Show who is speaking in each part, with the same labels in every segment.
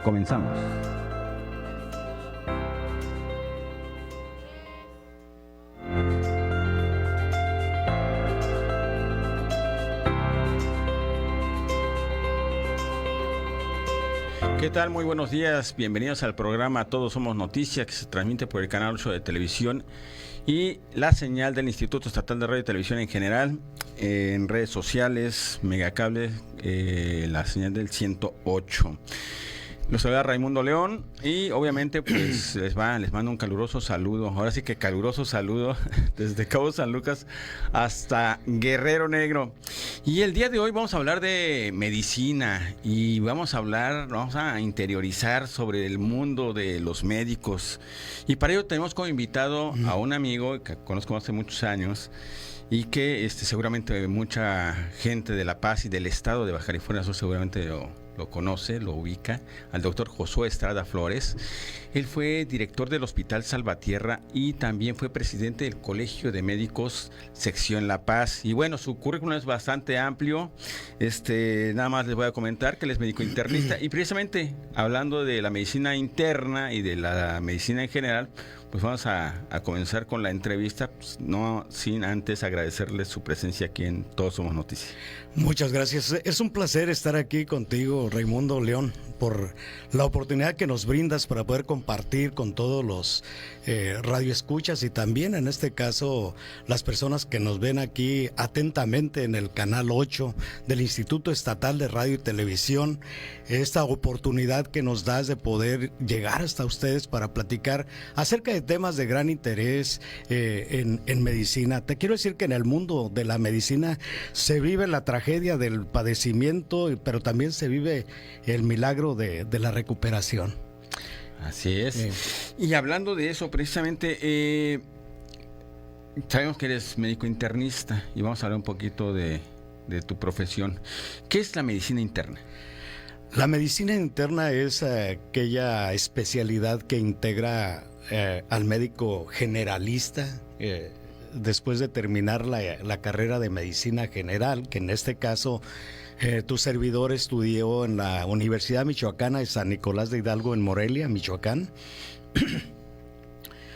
Speaker 1: Comenzamos.
Speaker 2: ¿Qué tal? Muy buenos días, bienvenidos al programa Todos Somos Noticias, que se transmite por el canal 8 de televisión y la señal del Instituto Estatal de Radio y Televisión en general, en redes sociales, Megacable, la señal del 108. Los saluda Raimundo León y obviamente pues les mando un caluroso saludo, ahora sí que caluroso saludo desde Cabo San Lucas hasta Guerrero Negro. Y el día de hoy vamos a hablar de medicina y vamos a interiorizar sobre el mundo de los médicos. Y para ello tenemos como invitado a un amigo que conozco hace muchos años y que seguramente mucha gente de La Paz y del estado de Baja California Sur seguramente lo conoce, lo ubica, al doctor Josué Estrada Flores. Él fue director del Hospital Salvatierra y también fue presidente del Colegio de Médicos Sección La Paz. Y bueno, su currículum es bastante amplio. Nada más les voy a comentar que él es médico internista y precisamente hablando de la medicina interna y de la medicina en general, pues vamos a comenzar con la entrevista, pues no sin antes agradecerles su presencia aquí en Todos Somos Noticias.
Speaker 3: Muchas gracias. Es un placer estar aquí contigo, Raimundo León, por la oportunidad que nos brindas para poder compartir con todos los radioescuchas y también en este caso las personas que nos ven aquí atentamente en el canal 8 del Instituto Estatal de Radio y Televisión, esta oportunidad que nos das de poder llegar hasta ustedes para platicar acerca de temas de gran interés en medicina. Te quiero decir que en el mundo de la medicina se vive la tragedia del padecimiento, pero también se vive el milagro de la recuperación.
Speaker 2: Así es. Y hablando de eso, precisamente, sabemos que eres médico internista y vamos a hablar un poquito de tu profesión. ¿Qué es la medicina interna?
Speaker 3: La medicina interna es aquella especialidad que integra al médico generalista después de terminar la carrera de medicina general, que en este caso tu servidor estudió en la Universidad Michoacana de San Nicolás de Hidalgo en Morelia, Michoacán.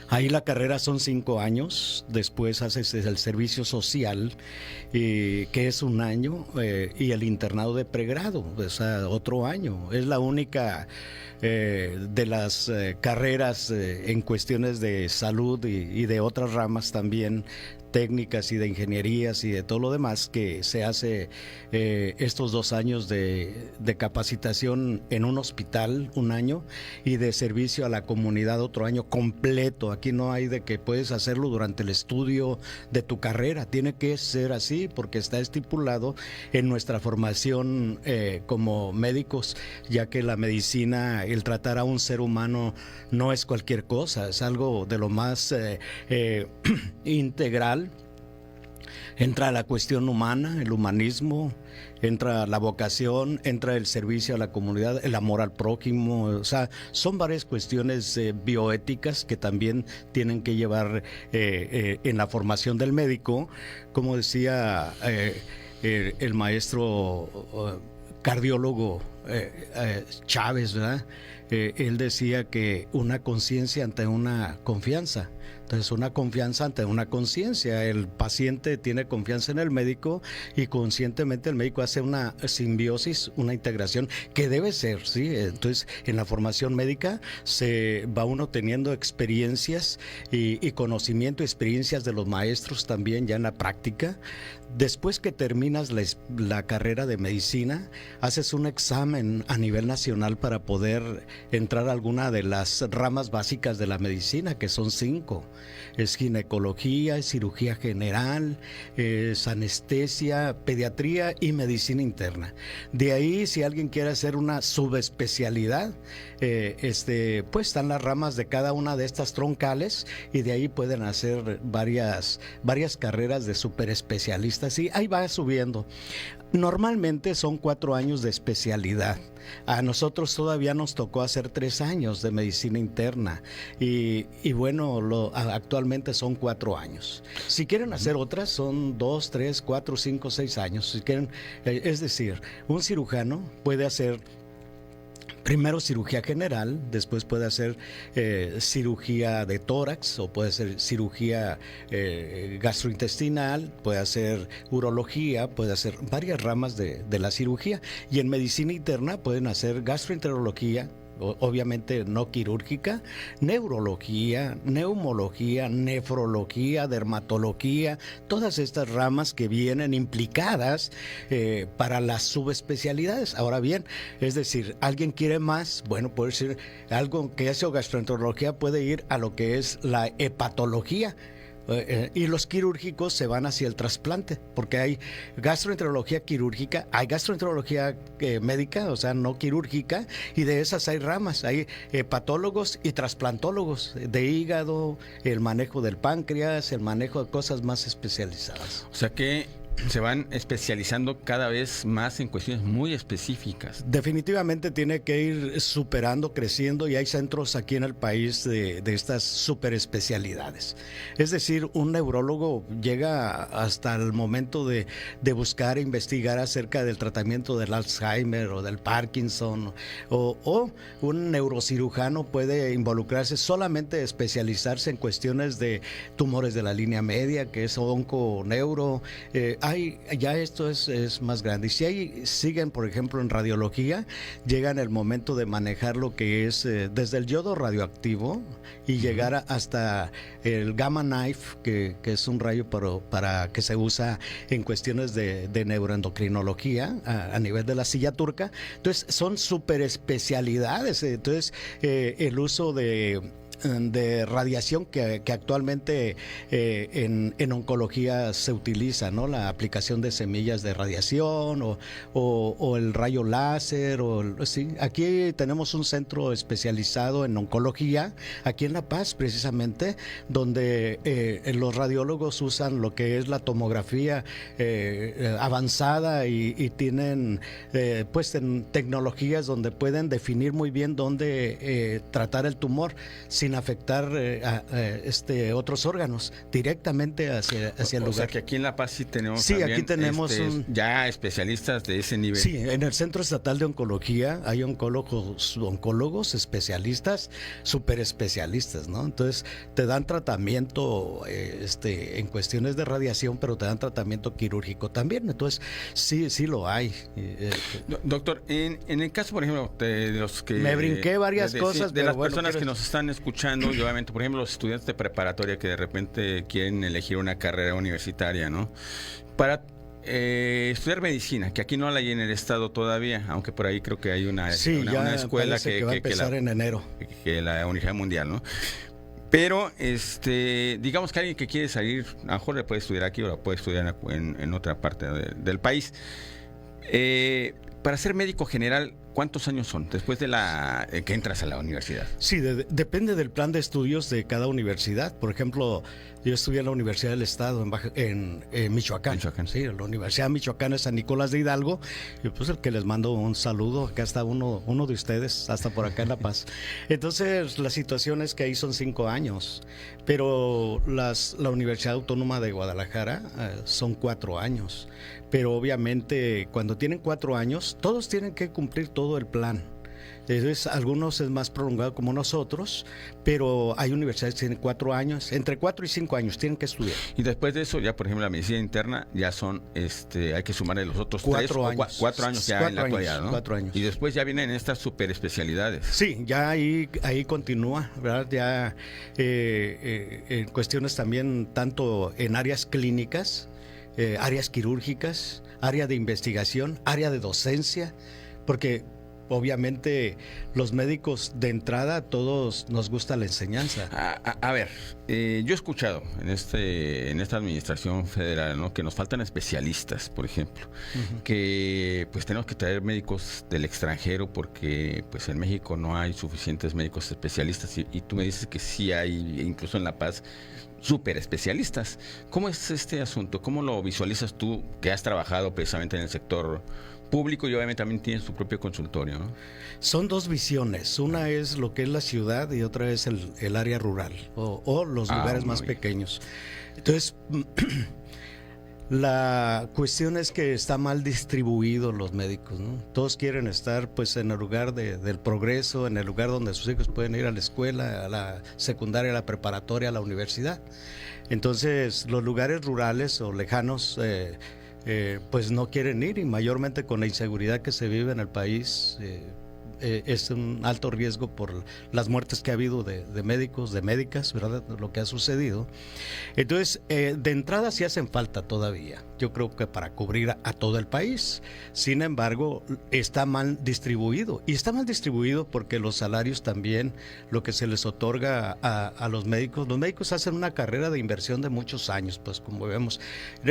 Speaker 3: Ahí la carrera son 5 años, después haces el servicio social, que es 1 año, y el internado de pregrado, o sea, otro año. Es la única de las carreras en cuestiones de salud y de otras ramas también, técnicas y de ingenierías y de todo lo demás que se hace estos 2 años de capacitación en un hospital, 1 año, y de servicio a la comunidad otro año completo. Aquí no hay de que puedes hacerlo durante el estudio de tu carrera, tiene que ser así porque está estipulado en nuestra formación como médicos, ya que la medicina, el tratar a un ser humano no es cualquier cosa, es algo de lo más integral. Entra la cuestión humana, el humanismo, entra la vocación, entra el servicio a la comunidad, el amor al prójimo, o sea, son varias cuestiones bioéticas que también tienen que llevar en la formación del médico. Como decía el maestro cardiólogo Chávez, ¿verdad? Él decía que una conciencia ante una confianza. Entonces, una confianza ante una conciencia. El paciente tiene confianza en el médico y conscientemente el médico hace una simbiosis, una integración que debe ser, ¿sí? Entonces, en la formación médica se va uno teniendo experiencias y conocimiento, experiencias de los maestros también ya en la práctica. Después que terminas la carrera de medicina, haces un examen a nivel nacional para poder entrar a alguna de las ramas básicas de la medicina, que son 5. Es ginecología, es cirugía general, es anestesia, pediatría y medicina interna. De ahí, si alguien quiere hacer una subespecialidad, pues están las ramas de cada una de estas troncales y de ahí pueden hacer varias carreras de superespecialistas y ahí va subiendo. Normalmente son 4 años de especialidad. A nosotros todavía nos tocó hacer 3 años de medicina interna y bueno, actualmente son 4 años. Si quieren hacer otras, son 2, 3, 4, 5, 6 años. Si quieren, es decir, un cirujano puede hacer Primero cirugía general, después puede hacer cirugía de tórax o puede hacer cirugía gastrointestinal, puede hacer urología, puede hacer varias ramas de la cirugía. Y en medicina interna pueden hacer gastroenterología, obviamente no quirúrgica, neurología, neumología, nefrología, dermatología, todas estas ramas que vienen implicadas para las subespecialidades. Ahora bien, es decir, alguien quiere más, bueno, puede ser algo que hace gastroenterología, puede ir a lo que es la hepatología. Y los quirúrgicos se van hacia el trasplante, porque hay gastroenterología quirúrgica, hay gastroenterología médica, o sea, no quirúrgica, y de esas hay ramas, hay hepatólogos y trasplantólogos de hígado, el manejo del páncreas, el manejo de cosas más especializadas.
Speaker 2: O sea que se van especializando cada vez más en cuestiones muy específicas.
Speaker 3: Definitivamente tiene que ir superando, creciendo, y hay centros aquí en el país de estas superespecialidades. Es decir, un neurólogo llega hasta el momento de buscar e investigar acerca del tratamiento del Alzheimer o del Parkinson, o un neurocirujano puede involucrarse, solamente especializarse en cuestiones de tumores de la línea media, que es onconeuro. Ya esto es más grande. Y si siguen, por ejemplo, en radiología, llegan el momento de manejar lo que es desde el yodo radioactivo y llegar hasta el gamma knife, que es un rayo para que se usa en cuestiones de neuroendocrinología a nivel de la silla turca. Entonces, son súper especialidades. Entonces, el uso de radiación que actualmente en oncología se utiliza, ¿no? La aplicación de semillas de radiación o el rayo láser. Sí. Aquí tenemos un centro especializado en oncología, aquí en La Paz precisamente, donde los radiólogos usan lo que es la tomografía avanzada y tienen pues en tecnologías donde pueden definir muy bien dónde tratar el tumor sin afectar otros órganos, directamente hacia el lugar.
Speaker 2: O sea que aquí en La Paz sí tenemos,
Speaker 3: sí, aquí tenemos
Speaker 2: ya especialistas de ese nivel.
Speaker 3: Sí, en el Centro Estatal de Oncología hay oncólogos especialistas, súper especialistas, ¿no? Entonces te dan tratamiento en cuestiones de radiación, pero te dan tratamiento quirúrgico también. Entonces sí lo hay.
Speaker 2: Doctor, en el caso, por ejemplo, de los que...
Speaker 3: Me brinqué varias cosas.
Speaker 2: De las personas que nos están escuchando, y obviamente, por ejemplo, los estudiantes de preparatoria que de repente quieren elegir una carrera universitaria, ¿no? Para estudiar medicina, que aquí no la hay en el estado todavía, aunque por ahí creo que hay una escuela
Speaker 3: que va a empezar en enero.
Speaker 2: Que la Universidad Mundial, ¿no? Pero, digamos que alguien que quiere salir, a lo mejor le puede estudiar aquí o la puede estudiar en otra parte del país. Para ser médico general, ¿cuántos años son después de que entras a la universidad?
Speaker 3: Sí, depende del plan de estudios de cada universidad. Por ejemplo, yo estudié en la Universidad del Estado en Michoacán. Sí, la Universidad Michoacana es San Nicolás de Hidalgo. Y pues el que les mando un saludo. Acá está uno de ustedes, hasta por acá en La Paz. Entonces, la situación es que ahí son 5 años. Pero la Universidad Autónoma de Guadalajara son 4 años. Pero obviamente cuando tienen 4 años, todos tienen que cumplir todo el plan. Entonces, algunos es más prolongado como nosotros, pero hay universidades que tienen 4 años, entre 4 y 5 años tienen que estudiar.
Speaker 2: Y después de eso, ya por ejemplo la medicina interna, ya son, hay que sumarle los otros
Speaker 3: 4 años.
Speaker 2: 4 años ya en la actualidad, ¿no?
Speaker 3: 4 años.
Speaker 2: Y después ya vienen estas super especialidades.
Speaker 3: Sí, ya ahí continúa, ¿verdad? Ya en cuestiones también tanto en áreas clínicas, áreas quirúrgicas, área de investigación, área de docencia, porque obviamente los médicos de entrada todos nos gusta la enseñanza.
Speaker 2: A ver, yo he escuchado en esta administración federal, ¿no?, que nos faltan especialistas, por ejemplo, que pues tenemos que traer médicos del extranjero porque pues en México no hay suficientes médicos especialistas y tú me dices que sí hay, incluso en La Paz, súper especialistas. ¿Cómo es este asunto? ¿Cómo lo visualizas tú, que has trabajado precisamente en el sector público y obviamente también tienes tu propio consultorio, ¿no?
Speaker 3: Son dos visiones. Una es lo que es la ciudad y otra es el área rural o los lugares más pequeños. Entonces, La cuestión es que está mal distribuidos los médicos, ¿no? Todos quieren estar pues en el lugar del progreso, en el lugar donde sus hijos pueden ir a la escuela, a la secundaria, a la preparatoria, a la universidad. Entonces los lugares rurales o lejanos pues no quieren ir, y mayormente con la inseguridad que se vive en el país. Es un alto riesgo por las muertes que ha habido de médicos, de médicas, ¿verdad? Lo que ha sucedido. Entonces, de entrada sí hacen falta todavía, yo creo que para cubrir a todo el país. Sin embargo, está mal distribuido. Y está mal distribuido porque los salarios también, lo que se les otorga a los médicos hacen una carrera de inversión de muchos años, pues como vemos.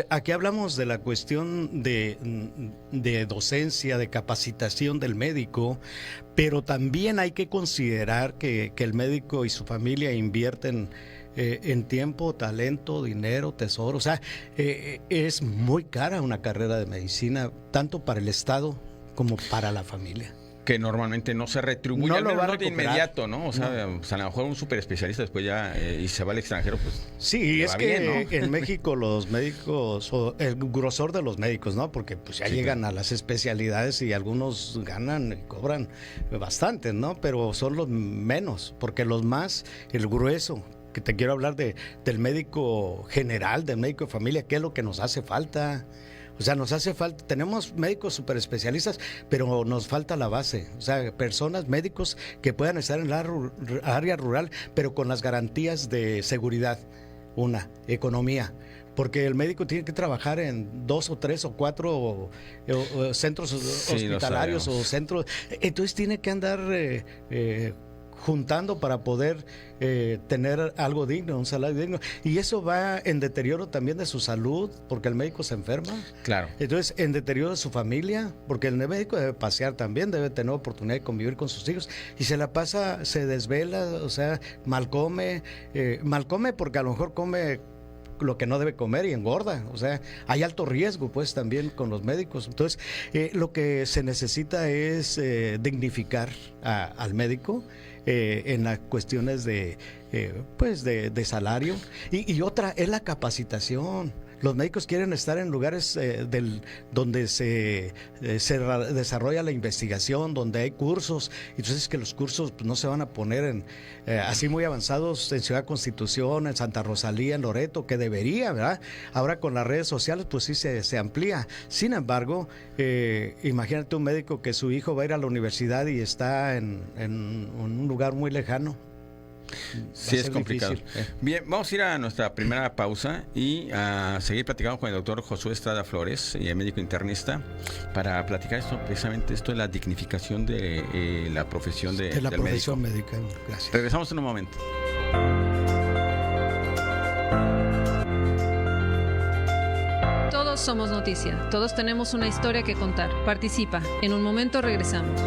Speaker 3: Aquí hablamos de la cuestión de docencia, de capacitación del médico, pero también hay que considerar que el médico y su familia invierten en tiempo, talento, dinero, tesoro. O sea, es muy cara una carrera de medicina, tanto para el Estado como para la familia.
Speaker 2: Que normalmente no se retribuye,
Speaker 3: No
Speaker 2: al
Speaker 3: lo
Speaker 2: menos
Speaker 3: va a
Speaker 2: no de
Speaker 3: recuperar.
Speaker 2: inmediato, ¿no? O sea,
Speaker 3: No.
Speaker 2: pues, a lo mejor un súper especialista después ya y se va al extranjero, pues.
Speaker 3: Sí,
Speaker 2: le
Speaker 3: es
Speaker 2: va
Speaker 3: que
Speaker 2: bien, ¿no?
Speaker 3: en México los médicos, o el grosor de los médicos, ¿no? Porque pues ya
Speaker 2: Sí,
Speaker 3: llegan
Speaker 2: claro.
Speaker 3: a las especialidades y algunos ganan y cobran bastante, ¿no? Pero son los menos, porque los más, el grueso, que te quiero hablar del médico general, del médico de familia, ¿qué es lo que nos hace falta? O sea, nos hace falta, tenemos médicos súper especialistas, pero nos falta la base. O sea, personas, médicos que puedan estar en la área rural, pero con las garantías de seguridad. Una, economía. Porque el médico tiene que trabajar en 2 o 3 o 4 centros
Speaker 2: Sí, lo
Speaker 3: hospitalarios o
Speaker 2: sabemos.
Speaker 3: centros. Entonces tiene que andar juntando para poder tener algo digno, un salario digno. Y eso va en deterioro también de su salud, porque el médico se enferma.
Speaker 2: Claro.
Speaker 3: Entonces, en deterioro de su familia, porque el médico debe pasear también, debe tener oportunidad de convivir con sus hijos, y se la pasa, se desvela, o sea, mal come porque a lo mejor come lo que no debe comer y engorda. O sea, hay alto riesgo pues también con los médicos. Entonces, lo que se necesita es dignificar al médico en las cuestiones de salario, y otra es la capacitación. Los médicos quieren estar en lugares donde se desarrolla la investigación, donde hay cursos. Entonces, que los cursos pues, no se van a poner así muy avanzados en Ciudad Constitución, en Santa Rosalía, en Loreto, que debería, ¿verdad? Ahora con las redes sociales, pues sí se amplía. Sin embargo, imagínate un médico que su hijo va a ir a la universidad y está en un lugar muy lejano.
Speaker 2: Sí, es complicado.
Speaker 3: Difícil.
Speaker 2: Bien, vamos a ir a nuestra primera pausa y a seguir platicando con el doctor Josué Estrada Flores, médico internista, para platicar precisamente esto de la dignificación de la profesión
Speaker 3: De la
Speaker 2: del
Speaker 3: profesión
Speaker 2: médico.
Speaker 3: médica. Gracias.
Speaker 2: Regresamos en un momento.
Speaker 1: Todos somos noticia, todos tenemos una historia que contar. Participa. En un momento regresamos.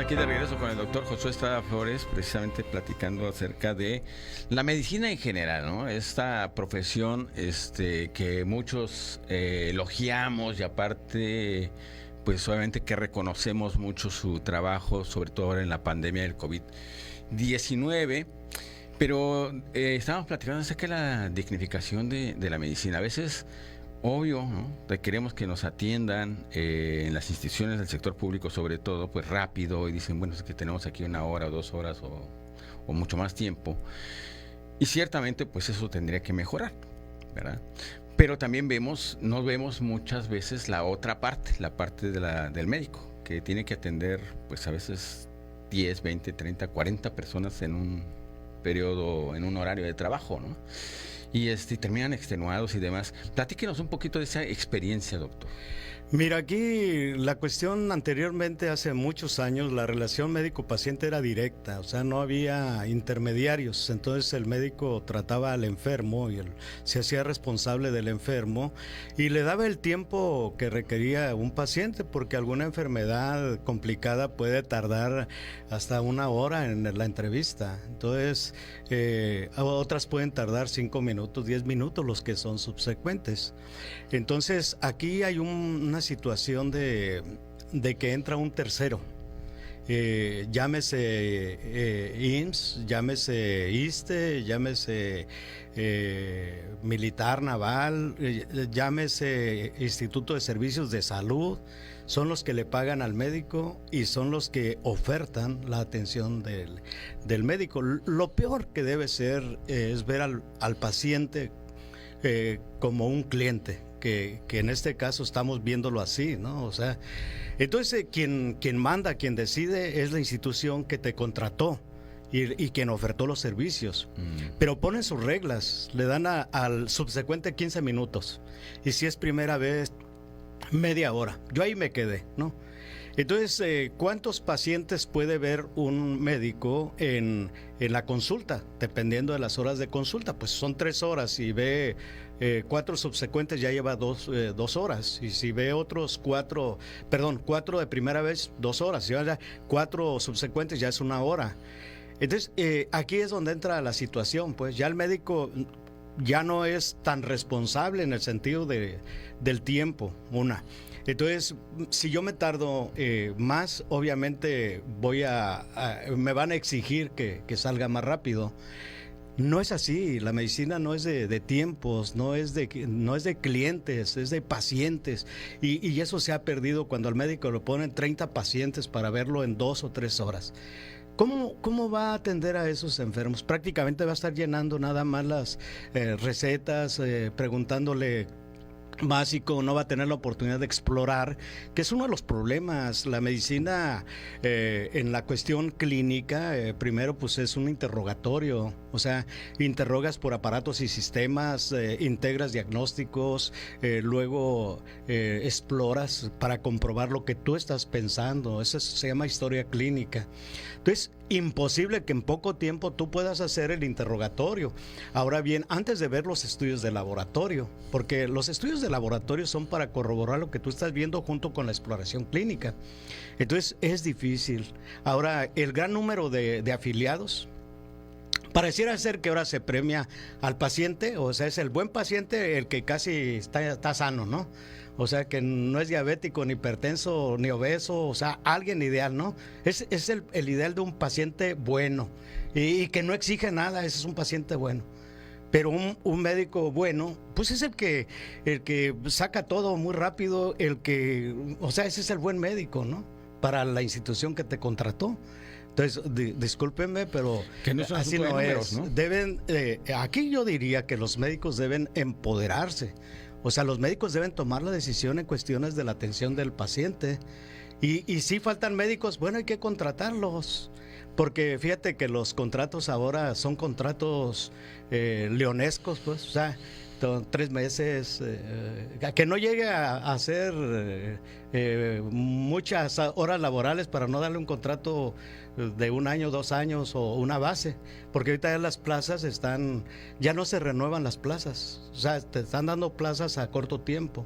Speaker 2: aquí de regreso con el doctor Josué Estrada Flores, precisamente platicando acerca de la medicina en general, ¿no? Esta profesión que muchos elogiamos y aparte, pues obviamente que reconocemos mucho su trabajo, sobre todo ahora en la pandemia del COVID-19. Pero estábamos platicando acerca de la dignificación de la medicina. A veces, obvio, ¿no? Queremos que nos atiendan en las instituciones del sector público, sobre todo, pues rápido, y dicen, bueno, es que tenemos aquí 1 hora o 2 horas o mucho más tiempo. Y ciertamente, pues eso tendría que mejorar, ¿verdad? Pero también no vemos muchas veces la otra parte, la parte del médico, que tiene que atender, pues a veces 10, 20, 30, 40 personas en un periodo, en un horario de trabajo, ¿no? Y terminan extenuados y demás. Platíquenos un poquito de esa experiencia, doctor.
Speaker 3: Mira, aquí la cuestión anteriormente, hace muchos años, la relación médico-paciente era directa, o sea, no había intermediarios, entonces el médico trataba al enfermo y se hacía responsable del enfermo y le daba el tiempo que requería un paciente, porque alguna enfermedad complicada puede tardar hasta 1 hora en la entrevista, entonces otras pueden tardar 5 minutos, 10 minutos, los que son subsecuentes. Entonces aquí hay una situación de que entra un tercero, llámese IMSS, llámese ISSSTE, llámese militar, naval, llámese Instituto de Servicios de Salud, son los que le pagan al médico y son los que ofertan la atención del médico. Lo peor que debe ser es ver al paciente como un cliente, que en este caso estamos viéndolo así, ¿no? O sea, entonces quien manda, quien decide es la institución que te contrató y quien ofertó los servicios. Pero ponen sus reglas, le dan al subsecuente 15 minutos y si es primera vez, media hora. Yo ahí me quedé, ¿no? Entonces, ¿cuántos pacientes puede ver un médico en la consulta? Dependiendo de las horas de consulta, pues son 3 horas. Si ve 4 subsecuentes ya lleva 2 horas. Y si ve otros 4 de primera vez, 2 horas. Si ya 4 subsecuentes ya es 1 hora. Entonces, aquí es donde entra la situación, pues ya el médico ya no es tan responsable en el sentido del tiempo, Entonces, si yo me tardo más, obviamente me van a exigir que salga más rápido. No es así, la medicina no es de tiempos, no es de clientes, es de pacientes. Y eso se ha perdido cuando al médico le ponen 30 pacientes para verlo en 2 o 3 horas. ¿Cómo va a atender a esos enfermos? Prácticamente va a estar llenando nada más las recetas, preguntándole básico, no va a tener la oportunidad de explorar, que es uno de los problemas. La medicina en la cuestión clínica, primero pues es un interrogatorio, o sea, interrogas por aparatos y sistemas, integras diagnósticos, luego exploras para comprobar lo que tú estás pensando. Eso se llama historia clínica. Entonces, imposible que en poco tiempo tú puedas hacer el interrogatorio. Ahora bien, antes de ver los estudios de laboratorio, porque los estudios de laboratorio son para corroborar lo que tú estás viendo junto con la exploración clínica. Entonces, es difícil. Ahora, el gran número de afiliados, pareciera ser que ahora se premia al paciente, o sea, es el buen paciente el que casi está sano, ¿no? O sea, que no es diabético, ni hipertenso, ni obeso, o sea, alguien ideal, ¿no? Es el ideal de un paciente bueno y que no exige nada, ese es un paciente bueno. Pero un médico bueno, pues es el que saca todo muy rápido, o sea, ese es el buen médico, ¿no? Para la institución que te contrató. Entonces, discúlpenme, pero
Speaker 2: que no
Speaker 3: así no es. ¿No? Aquí yo diría que los médicos deben empoderarse. O sea, los médicos deben tomar la decisión en cuestiones de la atención del paciente. Y si faltan médicos, bueno, hay que contratarlos. Porque fíjate que los contratos ahora son contratos leonescos, pues, o sea, 3 meses, que no llegue a hacer muchas horas laborales para no darle un contrato de 1 año, 2 años o una base, porque ahorita ya las plazas ya no se renuevan las plazas, o sea, te están dando plazas a corto tiempo.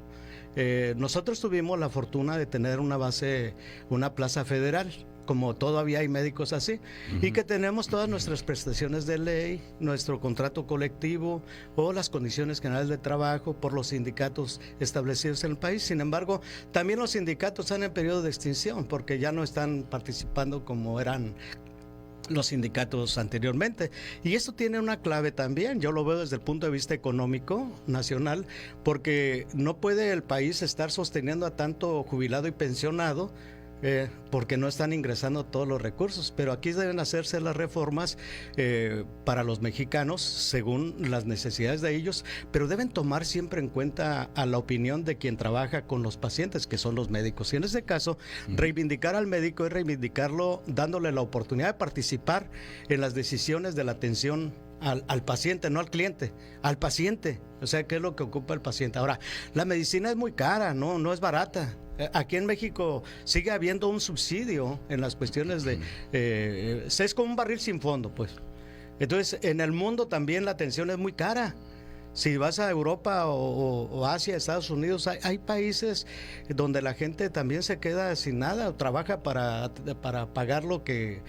Speaker 3: Nosotros tuvimos la fortuna de tener una plaza federal, como todavía hay médicos así, y que tenemos todas nuestras prestaciones de ley, nuestro contrato colectivo o las condiciones generales de trabajo por los sindicatos establecidos en el país. Sin embargo, también los sindicatos están en periodo de extinción porque ya no están participando como eran los sindicatos anteriormente. Y esto tiene una clave también, yo lo veo desde el punto de vista económico nacional, porque no puede el país estar sosteniendo a tanto jubilado y pensionado porque no están ingresando todos los recursos, pero aquí deben hacerse las reformas para los mexicanos según las necesidades de ellos, pero deben tomar siempre en cuenta a la opinión de quien trabaja con los pacientes, que son los médicos, y en este caso reivindicar al médico es reivindicarlo dándole la oportunidad de participar en las decisiones de la atención al paciente, no al cliente, al paciente. O sea, ¿qué es lo que ocupa el paciente? Ahora, la medicina es muy cara, no es barata. Aquí en México sigue habiendo un subsidio en las cuestiones de... es como un barril sin fondo, pues. Entonces, en el mundo también la atención es muy cara. Si vas a Europa o Asia, Estados Unidos, hay países donde la gente también se queda sin nada, o trabaja para pagar lo que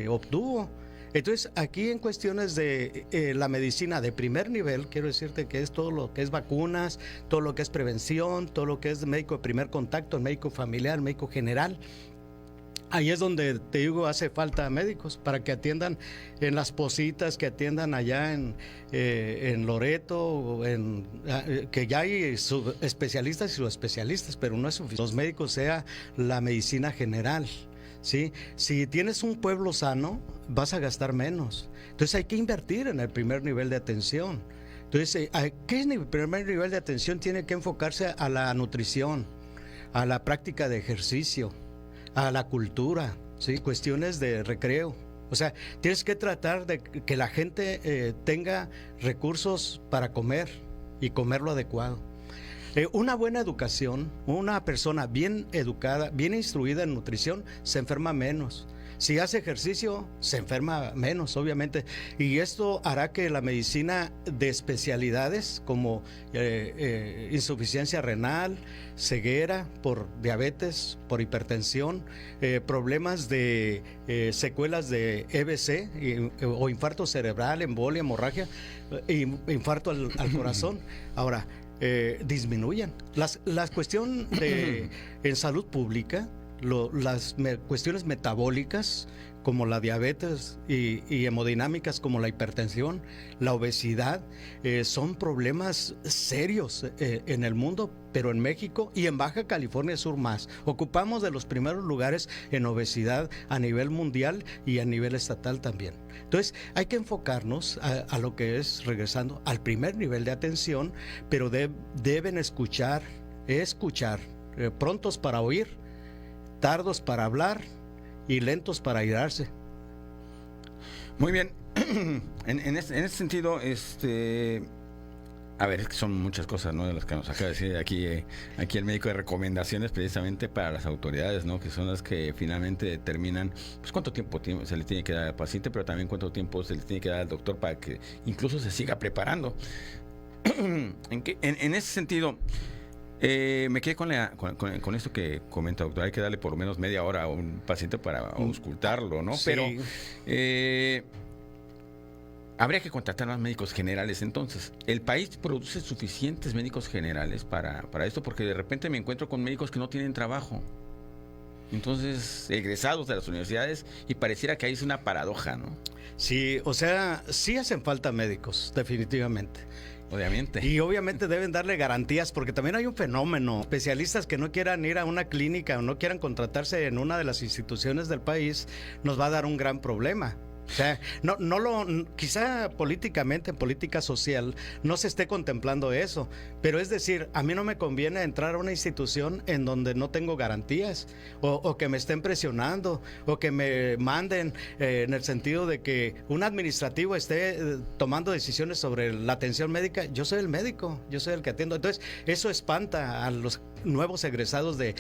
Speaker 3: obtuvo. Entonces, aquí en cuestiones de la medicina de primer nivel, quiero decirte que es todo lo que es vacunas, todo lo que es prevención, todo lo que es médico de primer contacto, médico familiar, médico general. Ahí es donde, te digo, hace falta médicos para que atiendan en Las Positas, que atiendan allá en Loreto, que ya hay especialistas y subespecialistas, pero no es suficiente. Los médicos sea la medicina general. ¿Sí? Si tienes un pueblo sano, vas a gastar menos. Entonces hay que invertir en el primer nivel de atención. Entonces, ¿qué es el primer nivel de atención? Tiene que enfocarse a la nutrición, a la práctica de ejercicio, a la cultura, ¿sí? Cuestiones de recreo. O sea, tienes que tratar de que la gente tenga recursos para comer y comer lo adecuado. Una buena educación, una persona bien educada, bien instruida en nutrición, se enferma menos. Si hace ejercicio, se enferma menos, obviamente. Y esto hará que la medicina de especialidades como insuficiencia renal, ceguera por diabetes, por hipertensión, problemas de secuelas de EBC o infarto cerebral, embolia, hemorragia, infarto al corazón. Ahora, disminuyan. La cuestión en salud pública, las cuestiones metabólicas como la diabetes y hemodinámicas como la hipertensión, la obesidad, son problemas serios en el mundo, pero en México y en Baja California Sur más. Ocupamos de los primeros lugares en obesidad a nivel mundial y a nivel estatal también. Entonces hay que enfocarnos a lo que es, regresando al primer nivel de atención, pero deben escuchar, prontos para oír, tardos para hablar y lentos para irarse.
Speaker 2: Muy bien. En ese sentido, a ver, es que son muchas cosas, ¿no? De las que nos acaba de decir aquí el médico, de recomendaciones precisamente para las autoridades, ¿no? Que son las que finalmente determinan, pues, cuánto tiempo se le tiene que dar al paciente, pero también cuánto tiempo se le tiene que dar al doctor para que incluso se siga preparando. En ese sentido, me quedé con esto que comenta, doctor. Hay que darle por lo menos media hora a un paciente para auscultarlo, ¿no? Sí. Pero habría que contratar más médicos generales. Entonces, ¿el país produce suficientes médicos generales para esto? Porque de repente me encuentro con médicos que no tienen trabajo. Entonces, egresados de las universidades, y pareciera que ahí es una paradoja, ¿no?
Speaker 3: Sí, o sea, sí hacen falta médicos, definitivamente.
Speaker 2: Obviamente.
Speaker 3: Y obviamente deben darle garantías, porque también hay un fenómeno. Especialistas que no quieran ir a una clínica o no quieran contratarse en una de las instituciones del país, nos va a dar un gran problema. O sea, quizá políticamente, en política social, no se esté contemplando eso, pero es decir, a mí no me conviene entrar a una institución en donde no tengo garantías, o que me estén presionando, o que me manden en el sentido de que un administrativo esté tomando decisiones sobre la atención médica. Yo soy el médico, yo soy el que atiendo. Entonces, eso espanta a los nuevos egresados de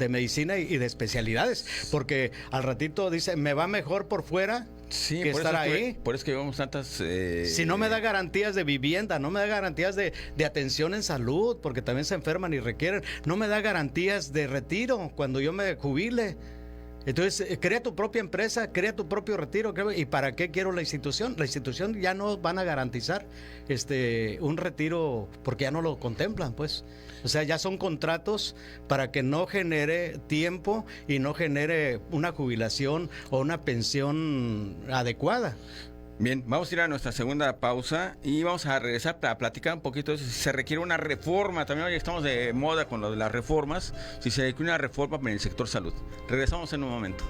Speaker 3: medicina y de especialidades, porque al ratito dicen, me va mejor por fuera,
Speaker 2: sí,
Speaker 3: que estar ahí.
Speaker 2: Por eso que vemos tantas...
Speaker 3: Si no me da garantías de vivienda, no me da garantías de atención en salud, porque también se enferman y requieren, no me da garantías de retiro cuando yo me jubile. Entonces, crea tu propia empresa, crea tu propio retiro. ¿Y para qué quiero la institución? La institución ya no van a garantizar un retiro porque ya no lo contemplan, pues. O sea, ya son contratos para que no genere tiempo y no genere una jubilación o una pensión adecuada.
Speaker 2: Bien, vamos a ir a nuestra segunda pausa y vamos a regresar para platicar un poquito de si se requiere una reforma. También hoy estamos de moda con lo de las reformas, si se requiere una reforma en el sector salud. Regresamos en un momento.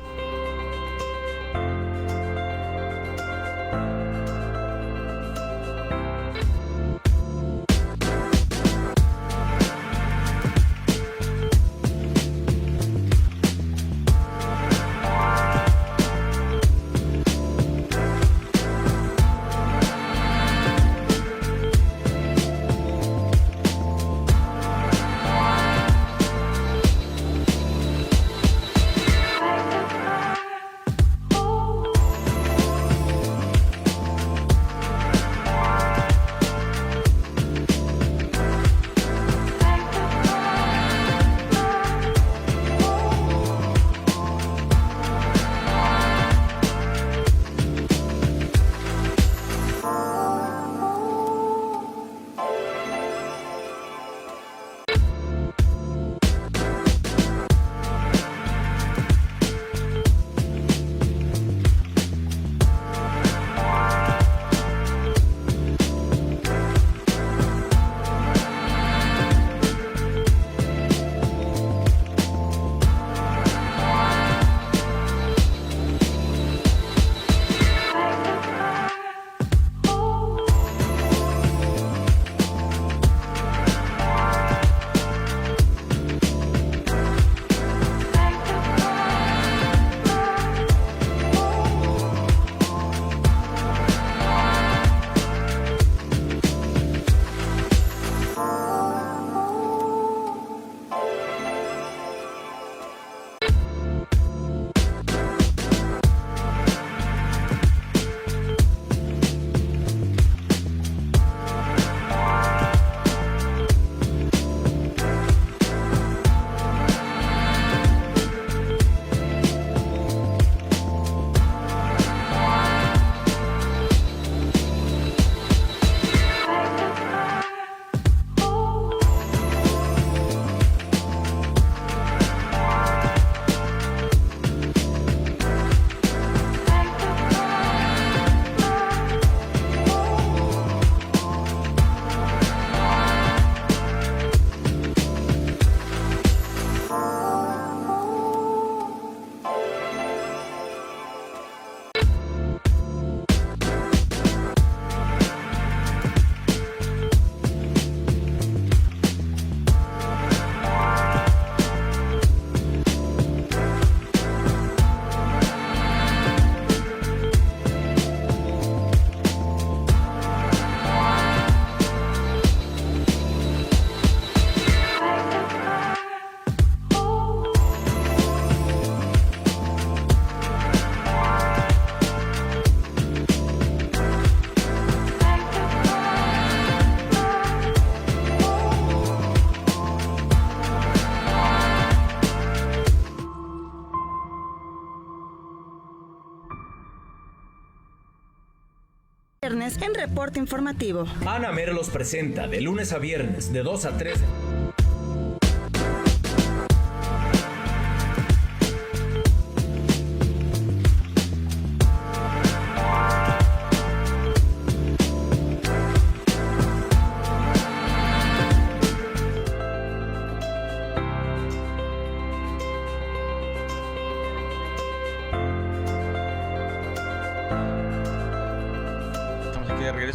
Speaker 4: Viernes en Reporte Informativo.
Speaker 5: Ana Mer los presenta de lunes a viernes de 2 a 3.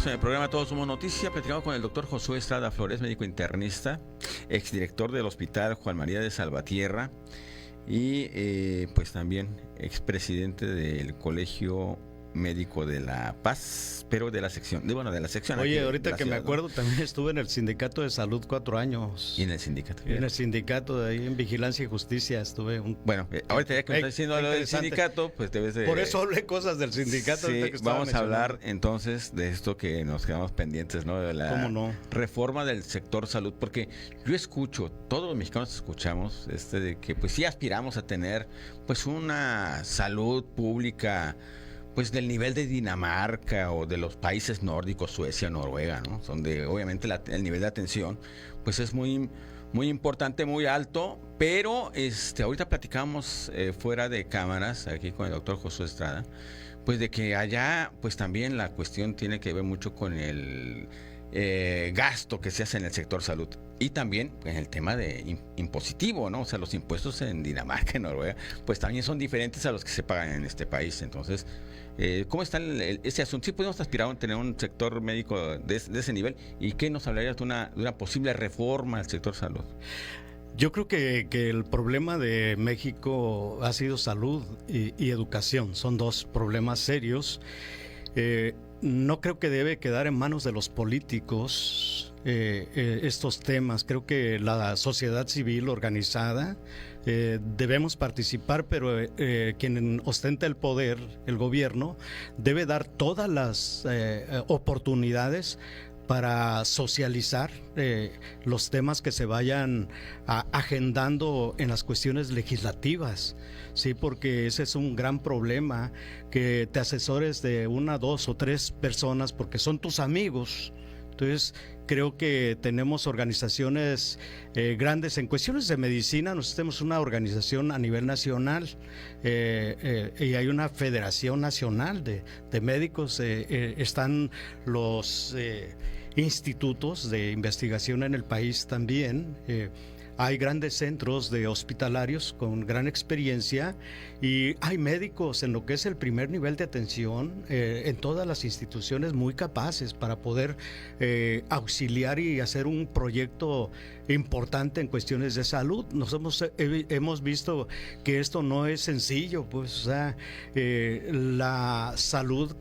Speaker 2: En el programa Todos Somos Noticia, platicamos con el doctor Josué Estrada Flores, médico internista, exdirector del Hospital Juan María de Salvatierra y pues también expresidente del Colegio médico de La Paz, pero de la sección, de la sección.
Speaker 3: Oye,
Speaker 2: aquí
Speaker 3: ahorita
Speaker 2: de la
Speaker 3: que me
Speaker 2: ciudad,
Speaker 3: acuerdo, también estuve en el Sindicato de Salud 4 años.
Speaker 2: ¿no? Y en el sindicato.
Speaker 3: En el sindicato de ahí en Vigilancia y Justicia estuve
Speaker 2: Bueno, ahorita ya que me estás diciendo lo del
Speaker 3: interesante.
Speaker 2: sindicato, pues debes de...
Speaker 3: Por eso hablé cosas del sindicato.
Speaker 2: Sí,
Speaker 3: ahorita que estaba
Speaker 2: vamos a hablar
Speaker 3: mencionando.
Speaker 2: entonces de esto que nos quedamos pendientes, ¿no? De la
Speaker 3: ¿Cómo no?
Speaker 2: reforma del sector salud, porque yo escucho, todos los mexicanos escuchamos de que pues sí aspiramos a tener pues una salud pública pues del nivel de Dinamarca o de los países nórdicos, Suecia, Noruega, ¿no? Donde obviamente el nivel de atención pues es muy importante, muy alto, pero ahorita platicamos fuera de cámaras aquí con el doctor Josué Estrada, pues de que allá pues también la cuestión tiene que ver mucho con el gasto que se hace en el sector salud y también en el tema de impositivo, ¿no? O sea, los impuestos en Dinamarca, en Noruega, pues también son diferentes a los que se pagan en este país. Entonces, ¿cómo está ese asunto? ¿Sí podemos aspirar a tener un sector médico de ese nivel? ¿Y qué nos hablarías de una posible reforma al sector salud?
Speaker 3: Yo creo que el problema de México ha sido salud y educación. Son dos problemas serios. No creo que debe quedar en manos de los políticos estos temas. Creo que la sociedad civil organizada debemos participar, pero quien ostenta el poder, el gobierno, debe dar todas las oportunidades para socializar los temas que se vayan agendando en las cuestiones legislativas, sí, porque ese es un gran problema, que te asesores de 1, 2 o 3 personas porque son tus amigos. Entonces, creo que tenemos organizaciones grandes en cuestiones de medicina. Nosotros tenemos una organización a nivel nacional y hay una federación nacional de médicos. Están los institutos de investigación en el país también. Hay grandes centros de hospitalarios con gran experiencia y hay médicos en lo que es el primer nivel de atención en todas las instituciones muy capaces para poder auxiliar y hacer un proyecto importante en cuestiones de salud. Hemos visto que esto no es sencillo, pues, o sea, la salud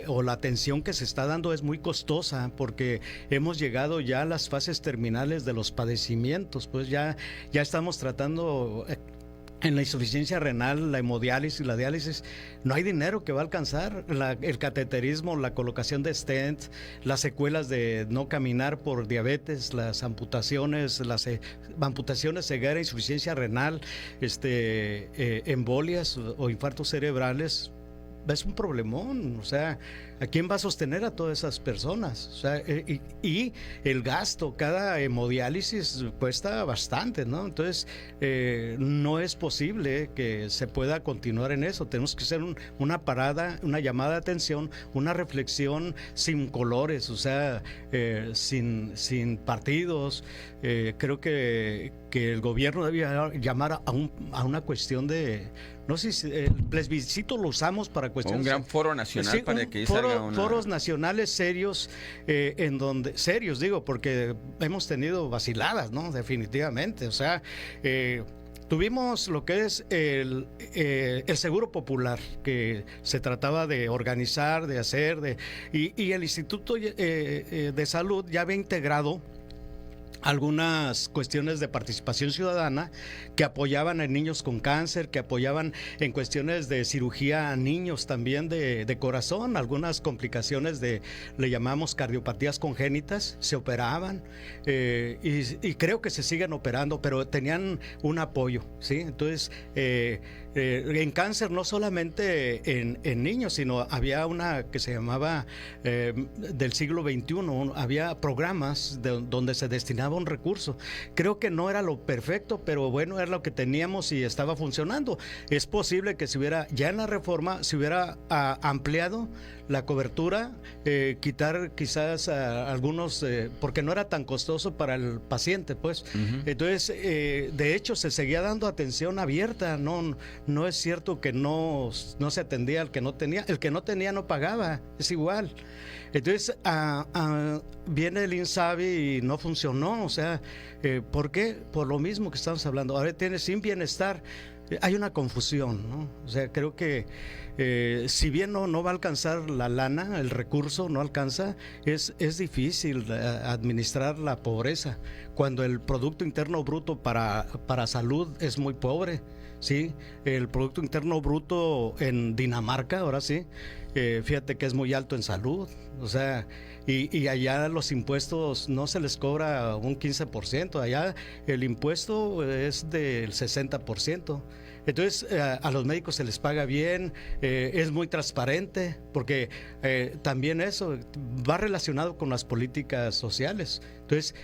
Speaker 3: o la atención que se está dando es muy costosa porque hemos llegado ya a las fases terminales de los padecimientos. Pues ya estamos tratando en la insuficiencia renal, la hemodiálisis, la diálisis. No hay dinero que va a alcanzar. El cateterismo, la colocación de stent, las secuelas de no caminar por diabetes, las amputaciones, ceguera, insuficiencia renal, embolias o infartos cerebrales. Es un problemón. O sea, ¿a quién va a sostener a todas esas personas? O sea, y el gasto, cada hemodiálisis cuesta bastante, ¿no? Entonces, no es posible que se pueda continuar en eso. Tenemos que hacer una parada, una llamada de atención, una reflexión sin colores, o sea, sin partidos. Creo que el gobierno debía llamar a una cuestión de... No sé si el plebiscito lo usamos para cuestiones...
Speaker 2: Un gran foro nacional, sí, para que salga una...
Speaker 3: Foros nacionales serios, serios digo, porque hemos tenido vaciladas, ¿no? Definitivamente, o sea... Tuvimos lo que es el Seguro Popular, que se trataba de organizar, de hacer, y el Instituto de Salud ya había integrado algunas cuestiones de participación ciudadana que apoyaban a niños con cáncer, que apoyaban en cuestiones de cirugía a niños también de corazón, algunas complicaciones le llamamos cardiopatías congénitas, se operaban y creo que se siguen operando, pero tenían un apoyo, ¿sí? Entonces, en cáncer no solamente en niños, sino había una que se llamaba del siglo XXI, había programas donde se destinaba un recurso. Creo que no era lo perfecto, pero bueno, era lo que teníamos y estaba funcionando. Es posible que ya en la reforma se hubiera ampliado la cobertura, quitar quizás algunos, porque no era tan costoso para el paciente, pues. Uh-huh. Entonces, de hecho, se seguía dando atención abierta, no es cierto que no se atendía al que no tenía. El que no tenía no pagaba, es igual. Entonces, viene el INSABI y no funcionó. O sea, ¿por qué? Por lo mismo que estamos hablando. Ahora tiene sin bienestar. hay una confusión, ¿no? O sea, creo que si bien no va a alcanzar la lana, el recurso no alcanza, es difícil administrar la pobreza cuando el Producto Interno Bruto para salud es muy pobre, ¿sí? El Producto Interno Bruto en Dinamarca, ahora sí, fíjate que es muy alto en salud, o sea, y allá los impuestos no se les cobra un 15%, allá el impuesto es del 60%. Entonces a los médicos se les paga bien, es muy transparente, porque también eso va relacionado con las políticas sociales. Entonces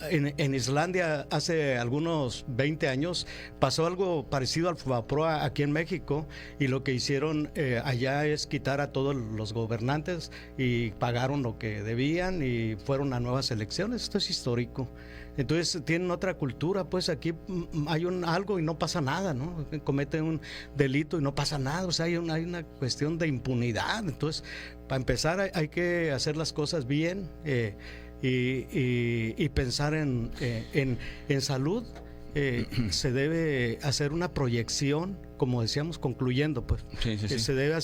Speaker 3: en Islandia hace algunos 20 años pasó algo parecido al FUBAPROA aquí en México, y lo que hicieron allá es quitar a todos los gobernantes y pagaron lo que debían y fueron a nuevas elecciones. Esto es histórico. Entonces tienen otra cultura, pues aquí hay algo y no pasa nada, ¿no? Cometen un delito y no pasa nada, o sea, hay una cuestión de impunidad. Entonces, para empezar hay que hacer las cosas bien y pensar en salud. Se debe hacer una proyección, como decíamos, concluyendo, pues. Sí. Se deben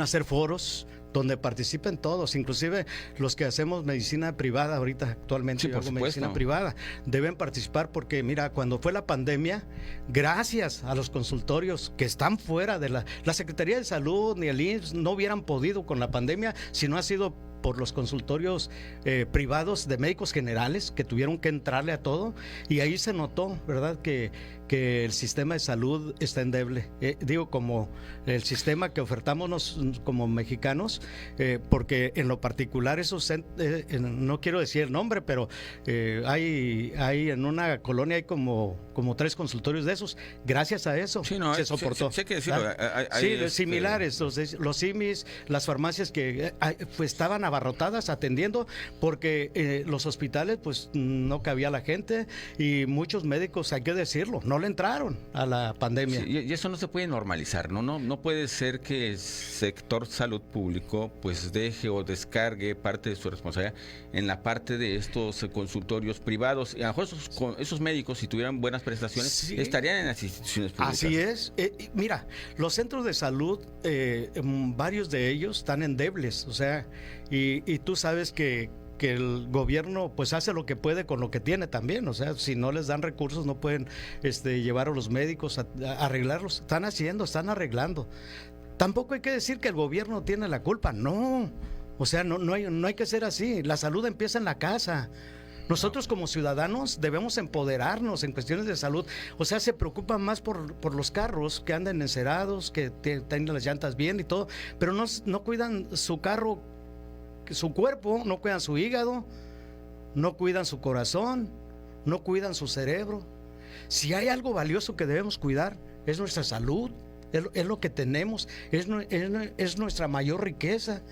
Speaker 3: hacer foros donde participen todos, inclusive los que hacemos medicina privada ahorita actualmente, yo hago medicina privada, deben participar, porque mira, cuando fue la pandemia, gracias a los consultorios que están fuera de la Secretaría de Salud ni el IMSS no hubieran podido con la pandemia si no ha sido por los consultorios privados de médicos generales que tuvieron que entrarle a todo, y ahí se notó, ¿verdad?, que el sistema de salud está endeble. Digo, como el sistema que ofertamos como mexicanos, porque en lo particular esos, no quiero decir el nombre, pero hay en una colonia hay como 3 consultorios de esos. Gracias a eso se soportó.
Speaker 2: Sé que decirlo,
Speaker 3: similares, los IMSS, las farmacias que pues estaban abarrotadas atendiendo, porque los hospitales pues no cabía la gente, y muchos médicos, hay que decirlo, no le entraron a la pandemia.
Speaker 2: Sí, y eso no se puede normalizar, no puede ser que el sector salud público pues deje o descargue parte de su responsabilidad en la parte de estos consultorios privados. Y a lo mejor esos médicos, si tuvieran buenas prestaciones, estarían en las instituciones públicas.
Speaker 3: Así es. Mira, los centros de salud, varios de ellos están endebles, o sea, y tú sabes que el gobierno pues hace lo que puede con lo que tiene también, o sea, si no les dan recursos no pueden llevar a los médicos a arreglarlos. Están arreglando. Tampoco hay que decir que el gobierno tiene la culpa, no, o sea, no hay que ser así. La salud empieza en la casa. Nosotros como ciudadanos debemos empoderarnos en cuestiones de salud. O sea, se preocupan más por los carros, que anden encerados, que tengan las llantas bien y todo, pero no cuidan su carro, su cuerpo, no cuidan su hígado, no cuidan su corazón, no cuidan su cerebro. Si hay algo valioso que debemos cuidar, es nuestra salud, es lo que tenemos, es nuestra mayor riqueza,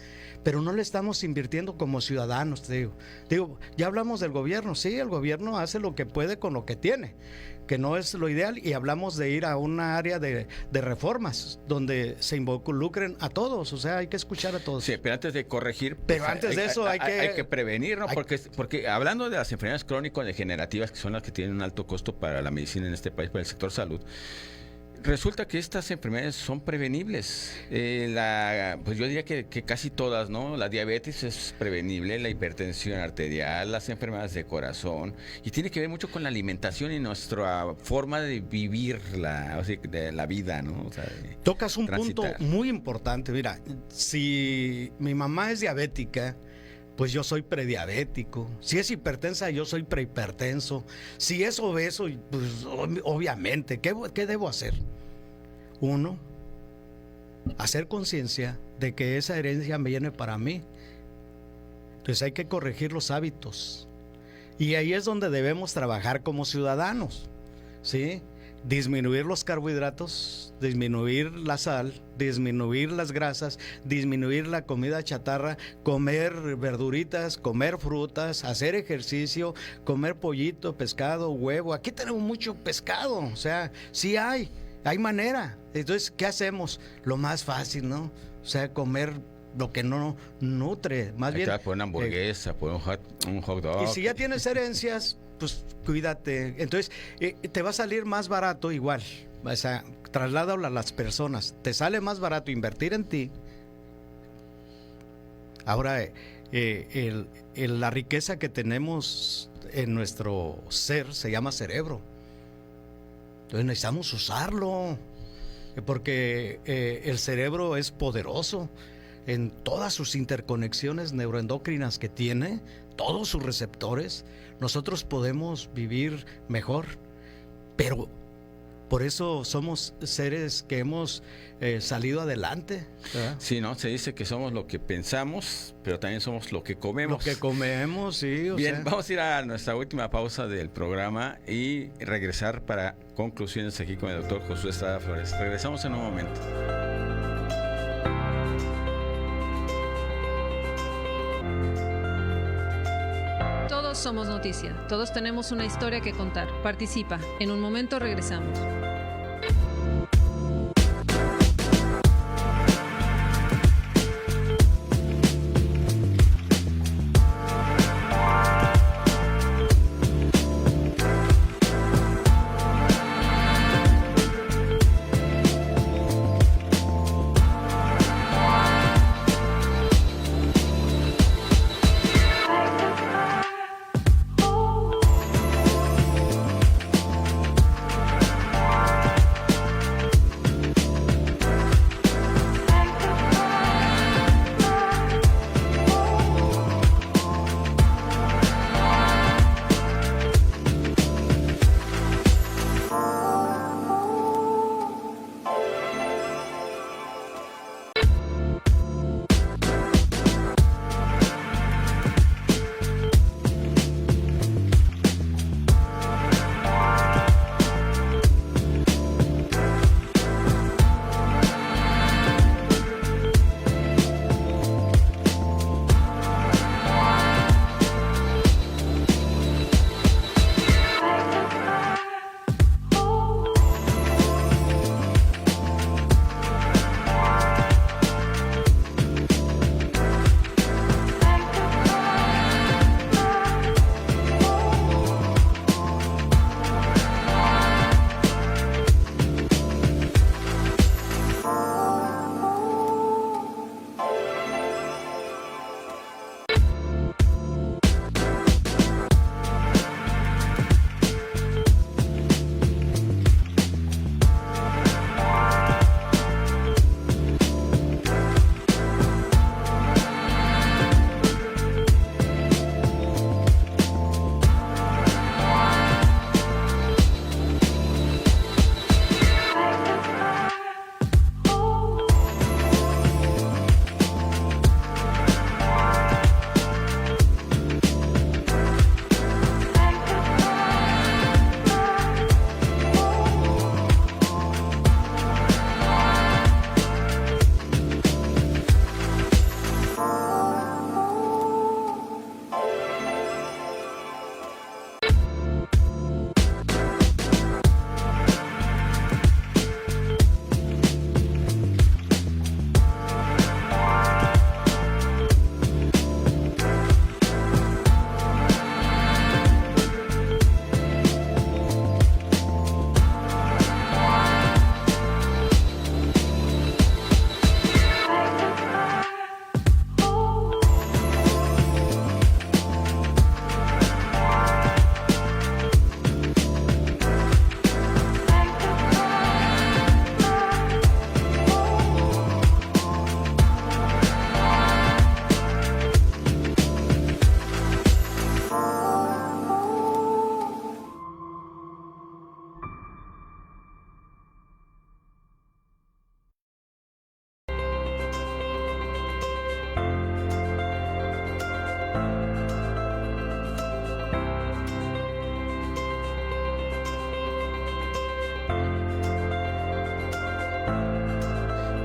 Speaker 3: pero no le estamos invirtiendo como ciudadanos. Digo, ya hablamos del gobierno, sí, el gobierno hace lo que puede con lo que tiene, que no es lo ideal, y hablamos de ir a una área de reformas donde se involucren a todos, o sea, hay que escuchar a todos.
Speaker 2: Sí, pero antes de corregir,
Speaker 3: pero antes de eso hay
Speaker 2: que prevenir, ¿no? Porque hablando de las enfermedades crónico-degenerativas, que son las que tienen un alto costo para la medicina en este país, para el sector salud, resulta que estas enfermedades son prevenibles. Pues yo diría que casi todas, ¿no? La diabetes es prevenible, la hipertensión arterial, las enfermedades de corazón, y tiene que ver mucho con la alimentación y nuestra forma de vivir de la vida, ¿no? O sea,
Speaker 3: tocas un punto muy importante. Mira, si mi mamá es diabética, pues yo soy prediabético. Si es hipertensa, yo soy prehipertenso. Si es obeso, pues obviamente, ¿qué debo hacer? Uno, hacer conciencia de que esa herencia me viene para mí. Entonces hay que corregir los hábitos. Y ahí es donde debemos trabajar como ciudadanos, ¿sí? Disminuir los carbohidratos, disminuir la sal, disminuir las grasas, disminuir la comida chatarra, comer verduritas, comer frutas, hacer ejercicio, comer pollito, pescado, huevo. Aquí tenemos mucho pescado, o sea, sí hay manera. Entonces, ¿qué hacemos? Lo más fácil, ¿no? O sea, comer lo que no nutre, más bien.
Speaker 2: Por una hamburguesa, por un hot dog.
Speaker 3: Y si ya tienes herencias, pues cuídate. Entonces, te va a salir más barato igual. O sea, trasládalo a las personas. Te sale más barato invertir en ti. Ahora, la riqueza que tenemos en nuestro ser se llama cerebro. Entonces necesitamos usarlo, porque el cerebro es poderoso en todas sus interconexiones neuroendocrinas que tiene, todos sus receptores. Nosotros podemos vivir mejor, pero por eso somos seres que hemos salido adelante, ¿verdad?
Speaker 2: Sí, ¿no? Se dice que somos lo que pensamos, pero también somos lo que comemos.
Speaker 3: Lo que comemos, sí.
Speaker 2: Bien, vamos a ir a nuestra última pausa del programa y regresar para conclusiones aquí con el doctor Josué Estrada Flores. Regresamos en un momento.
Speaker 1: Todos somos noticia, todos tenemos una historia que contar. Participa, en un momento regresamos.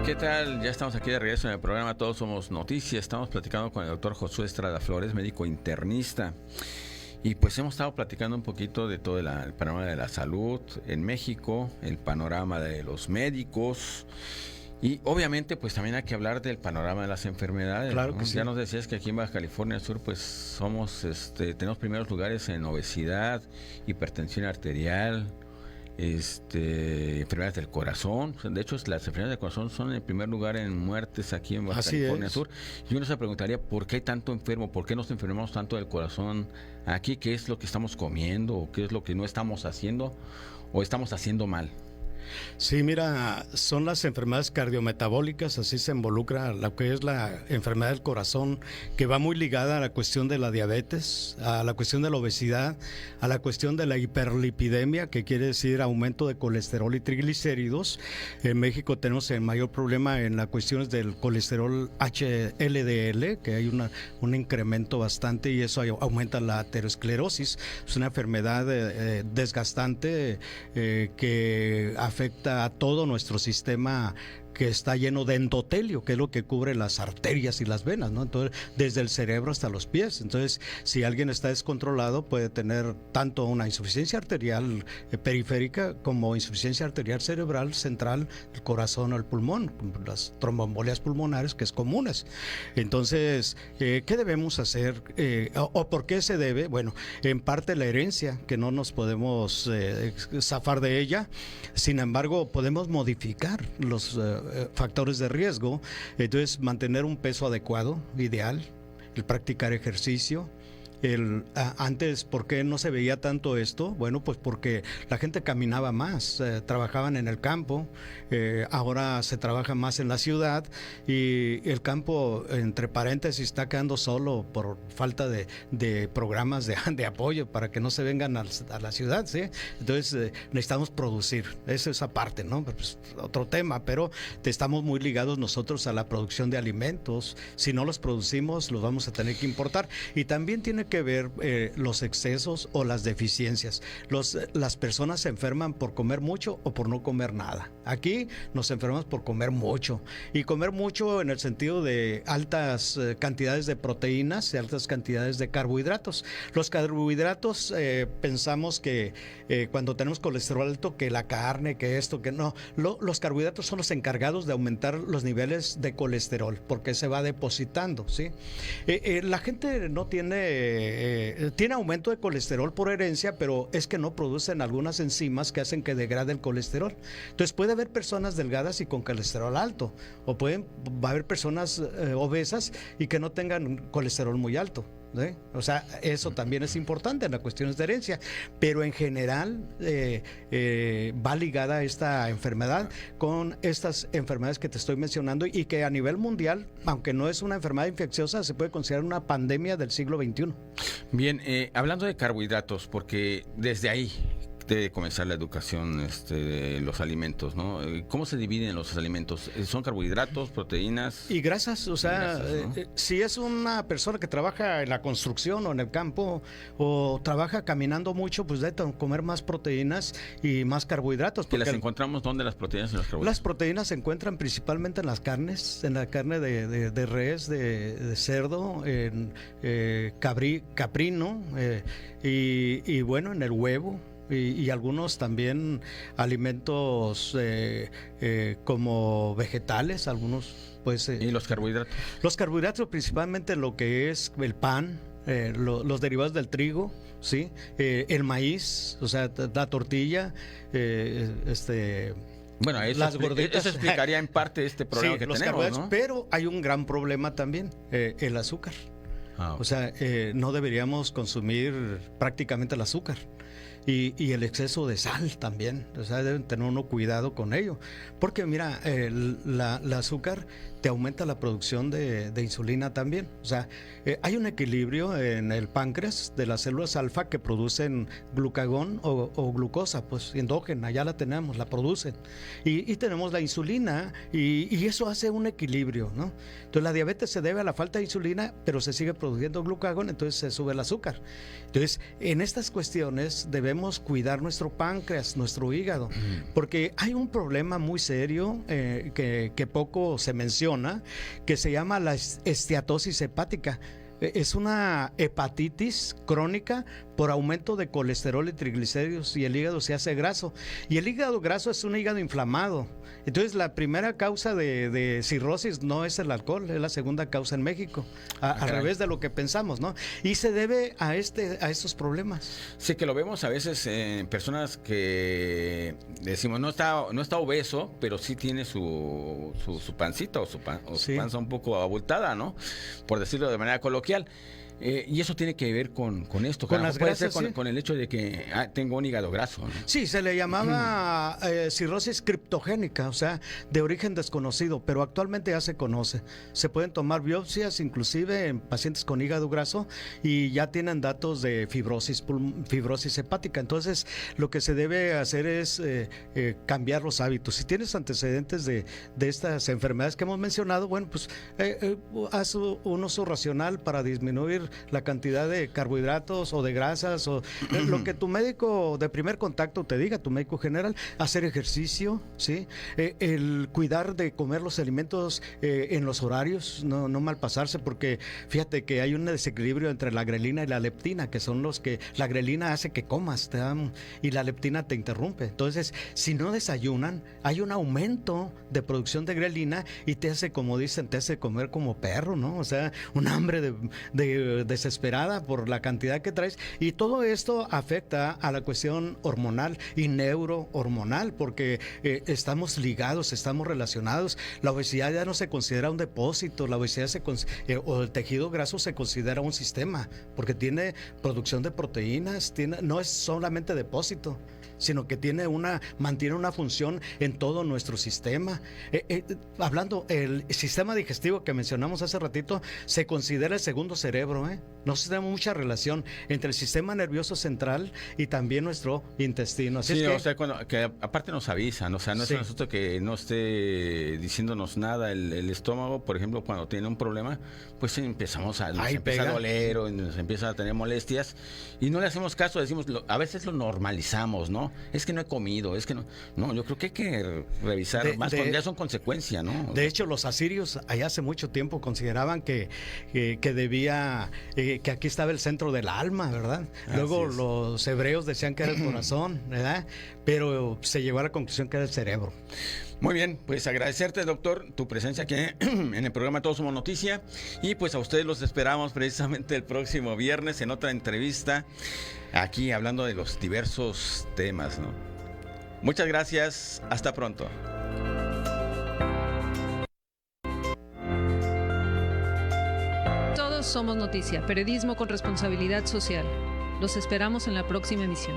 Speaker 2: ¿Qué tal? Ya estamos aquí de regreso en el programa Todos Somos Noticias. Estamos platicando con el doctor Josué Estrada Flores, médico internista. Y pues hemos estado platicando un poquito de todo el panorama de la salud en México, el panorama de los médicos Y obviamente pues también hay que hablar del panorama de las enfermedades.
Speaker 3: Claro
Speaker 2: ¿no?
Speaker 3: que sí.
Speaker 2: Ya nos decías que aquí en Baja California Sur pues somos, tenemos primeros lugares en obesidad, hipertensión arterial, enfermedades del corazón. De hecho, las enfermedades del corazón son en primer lugar en muertes aquí en Baja
Speaker 3: Así
Speaker 2: California
Speaker 3: es.
Speaker 2: Sur. Y uno se preguntaría por qué hay tanto enfermo, por qué nos enfermamos tanto del corazón aquí, qué es lo que estamos comiendo, o qué es lo que no estamos haciendo o estamos haciendo mal.
Speaker 3: Sí, mira, son las enfermedades cardiometabólicas, así se involucra lo que es la enfermedad del corazón, que va muy ligada a la cuestión de la diabetes, a la cuestión de la obesidad, a la cuestión de la hiperlipidemia, que quiere decir aumento de colesterol y triglicéridos. En México tenemos el mayor problema en las cuestiones del colesterol HLDL, que hay un incremento bastante y eso aumenta la aterosclerosis. Es una enfermedad desgastante que afecta a todo nuestro sistema, que está lleno de endotelio, que es lo que cubre las arterias y las venas, ¿no? Entonces, desde el cerebro hasta los pies. Entonces, si alguien está descontrolado, puede tener tanto una insuficiencia arterial periférica como insuficiencia arterial cerebral central, el corazón o el pulmón, las tromboembolias pulmonares, que es comunes. Entonces, ¿qué debemos hacer? ¿O por qué se debe? Bueno, en parte la herencia, que no nos podemos zafar de ella. Sin embargo, podemos modificar los factores de riesgo. Entonces, mantener un peso adecuado, ideal, el practicar ejercicio. Antes, ¿por qué no se veía tanto esto? Bueno, pues porque la gente caminaba más, trabajaban en el campo, ahora se trabaja más en la ciudad y el campo, entre paréntesis, está quedando solo por falta de programas de apoyo para que no se vengan a la ciudad, ¿sí? Entonces necesitamos producir, esa parte, ¿no? Pues, otro tema, pero estamos muy ligados nosotros a la producción de alimentos. Si no los producimos, los vamos a tener que importar. Y también tiene que ver los excesos o las deficiencias. Las personas se enferman por comer mucho o por no comer nada. Aquí nos enfermamos por comer mucho, y comer mucho en el sentido de altas cantidades de proteínas y altas cantidades de carbohidratos. Los carbohidratos, pensamos que cuando tenemos colesterol alto, que la carne, que esto, que no. Los carbohidratos son los encargados de aumentar los niveles de colesterol, porque se va depositando, ¿sí? La gente no tiene aumento de colesterol por herencia, pero es que no producen algunas enzimas que hacen que degrade el colesterol. Entonces puede haber personas delgadas y con colesterol alto, o va a haber personas obesas y que no tengan colesterol muy alto, ¿sí? O sea, eso también es importante en las cuestiones de herencia, pero en general va ligada esta enfermedad con estas enfermedades que te estoy mencionando, y que a nivel mundial, aunque no es una enfermedad infecciosa, se puede considerar una pandemia del siglo XXI.
Speaker 2: Bien, hablando de carbohidratos, porque desde ahí debe comenzar la educación de los alimentos, ¿no? ¿Cómo se dividen los alimentos? ¿Son carbohidratos, proteínas?
Speaker 3: Y grasas, o sea,
Speaker 2: grasas, ¿no?
Speaker 3: Si es una persona que trabaja en la construcción o en el campo, o trabaja caminando mucho, pues debe comer más proteínas y más carbohidratos.
Speaker 2: ¿Que las encontramos dónde, las proteínas y los carbohidratos?
Speaker 3: Las proteínas se encuentran principalmente en las carnes, en la carne de res, de cerdo, en caprino, y bueno, en el huevo. Y algunos también alimentos como vegetales, algunos pues...
Speaker 2: ¿Y los carbohidratos?
Speaker 3: Los carbohidratos, principalmente lo que es el pan, los derivados del trigo, ¿sí? El maíz, o sea, la tortilla,
Speaker 2: Bueno, eso,
Speaker 3: las gorditas.
Speaker 2: Eso explicaría en parte este problema
Speaker 3: sí,
Speaker 2: que
Speaker 3: los
Speaker 2: tenemos,
Speaker 3: carbohidratos,
Speaker 2: ¿no?
Speaker 3: pero hay un gran problema también, el azúcar.
Speaker 2: Okay.
Speaker 3: O sea, no deberíamos consumir prácticamente el azúcar. Y el exceso de sal también, o sea, deben tener uno cuidado con ello, porque mira, el azúcar te aumenta la producción de insulina también. O sea, hay un equilibrio en el páncreas de las células alfa que producen glucagón o glucosa, pues endógena, ya la tenemos, la producen, y tenemos la insulina, y eso hace un equilibrio, ¿no? Entonces la diabetes se debe a la falta de insulina, pero se sigue produciendo glucagón, entonces se sube el azúcar. Entonces, en estas cuestiones debemos cuidar nuestro páncreas, nuestro hígado, porque hay un problema muy serio que poco se menciona, que se llama la esteatosis hepática. Es una hepatitis crónica por aumento de colesterol y triglicéridos, y el hígado se hace graso. Y el hígado graso es un hígado inflamado. Entonces, la primera causa de cirrosis no es el alcohol, es la segunda causa en México, al revés de lo que pensamos, ¿no? Y se debe a estos problemas.
Speaker 2: Sí, que lo vemos a veces en personas que decimos no está obeso, pero sí tiene su pancita o su panza un poco abultada, ¿no? Por decirlo de manera coloquial. Y eso tiene que ver con esto,
Speaker 3: con las grasas,
Speaker 2: con el hecho de que tengo un hígado graso, ¿no?
Speaker 3: Sí, se le llamaba cirrosis criptogénica, o sea, de origen desconocido, pero actualmente ya se conoce. Se pueden tomar biopsias, inclusive en pacientes con hígado graso, y ya tienen datos de fibrosis hepática. Entonces, lo que se debe hacer es cambiar los hábitos. Si tienes antecedentes de estas enfermedades que hemos mencionado, bueno, pues haz un uso racional para disminuir la cantidad de carbohidratos o de grasas o lo que tu médico de primer contacto te diga, tu médico general, hacer ejercicio, ¿sí? El cuidar de comer los alimentos en los horarios, no malpasarse, porque fíjate que hay un desequilibrio entre la grelina y la leptina, que son los que la grelina hace que comas y la leptina te interrumpe. Entonces, si no desayunan, hay un aumento de producción de grelina y te hace, como dicen, te hace comer como perro, ¿no? O sea, un hambre de desesperada por la cantidad que traes, y todo esto afecta a la cuestión hormonal y neurohormonal, porque estamos ligados, estamos relacionados. La obesidad ya no se considera un depósito, la obesidad o el tejido graso se considera un sistema, porque tiene producción de proteínas, no es solamente depósito, sino que mantiene una función en todo nuestro sistema. Hablando, el sistema digestivo que mencionamos hace ratito se considera el segundo cerebro, Nosotros tenemos mucha relación entre el sistema nervioso central y también nuestro intestino. Así
Speaker 2: sí,
Speaker 3: es que,
Speaker 2: o sea, que aparte nos avisan, o sea, no es un asunto que no esté diciéndonos nada el estómago, por ejemplo, cuando tiene un problema, pues nos empieza a doler o nos empieza a tener molestias y no le hacemos caso, decimos, a veces lo normalizamos, ¿no? Es que no he comido, es que no, yo creo que hay que revisar más, porque ya son consecuencia, ¿no?
Speaker 3: De hecho, los asirios allá hace mucho tiempo consideraban que aquí estaba el centro del alma, ¿verdad? Luego los hebreos decían que era el corazón, ¿verdad? Pero se llegó a la conclusión que era el cerebro.
Speaker 2: Muy bien, pues agradecerte, doctor, tu presencia aquí en el programa Todos Somos Noticia, y pues a ustedes los esperamos precisamente el próximo viernes en otra entrevista, aquí hablando de los diversos temas, ¿no? Muchas gracias, hasta pronto.
Speaker 1: Todos somos noticia, periodismo con responsabilidad social. Los esperamos en la próxima emisión.